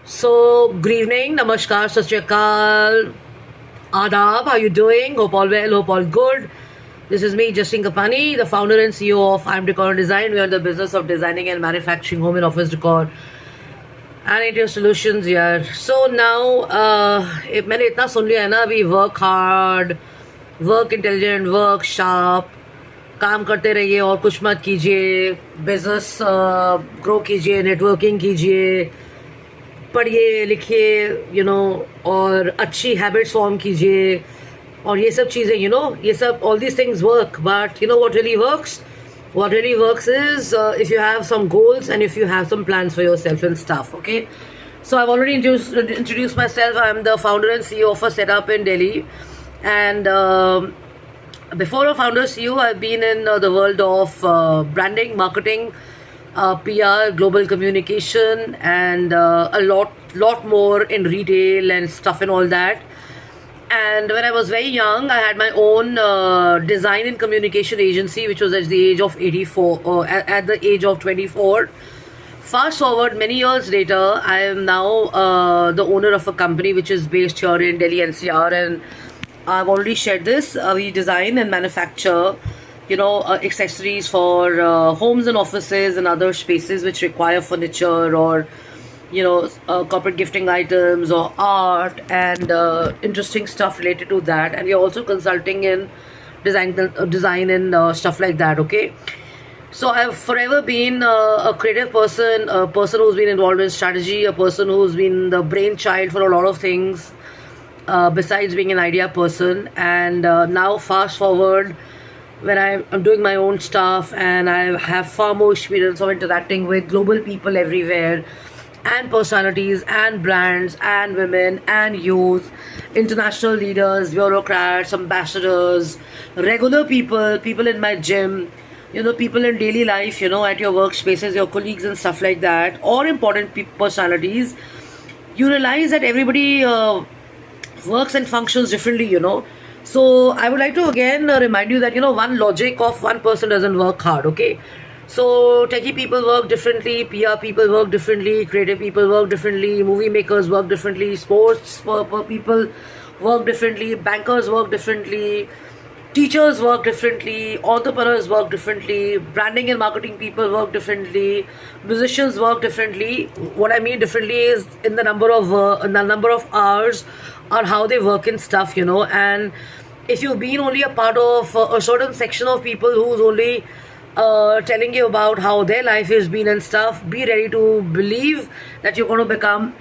So, good evening, namaskar, sat sri akal, adab, how you doing? Hope all well, hope all good. This is me, Justin Kapani, the founder and CEO of I'm Decor Design. We are in the business of designing and manufacturing home and office decor and interior solutions here. So now, मैंने इतना सुन लिया है ना अभी work hard, work intelligent, work sharp, काम करते रहिए और कुछ मत कीजिए, बिजनेस ग्रो कीजिए, नेटवर्किंग कीजिए, पढ़िए लिखिए और अच्छी हैबिट्स फॉर्म कीजिए और ये सब चीज़ें ये सब all these things work but what really works is if you have some goals and if you have some plans for yourself and stuff. Okay, so I've already introduced myself. I'm the founder and CEO of a setup in Delhi, and before a founder CEO I've been in the world of branding, marketing, PR, global communication, and a lot more in retail and stuff and all that. And when I was very young, I had my own design and communication agency, which was at the age of 84, or at the age of 24. Fast forward many years later, I am now the owner of a company which is based here in Delhi NCR, and I've already shared this. We design and manufacture, accessories for homes and offices and other spaces which require furniture or corporate gifting items or art and interesting stuff related to that. And we are also consulting in design and stuff like that. Okay, so I've forever been a creative person, a person who's been involved in strategy, a person who's been the brainchild for a lot of things besides being an idea person. And now fast forward, when I'm doing my own stuff and I have far more experience of interacting with global people everywhere, and personalities and brands and women and youth, international leaders, bureaucrats, ambassadors, regular people, people in my gym, people in daily life, at your workspaces, your colleagues and stuff like that, or important personalities, you realize that everybody works and functions differently. So I would like to again remind you that one logic of one person doesn't work hard. Okay, so techie people work differently, PR people work differently, creative people work differently, movie makers work differently, sports people work differently, bankers work differently, teachers work differently, entrepreneurs work differently, branding and marketing people work differently, musicians work differently. What I mean differently is in the number of hours or how they work and stuff. And if you've been only a part of a certain section of people who's only telling you about how their life has been and stuff, be ready to believe that you're going to become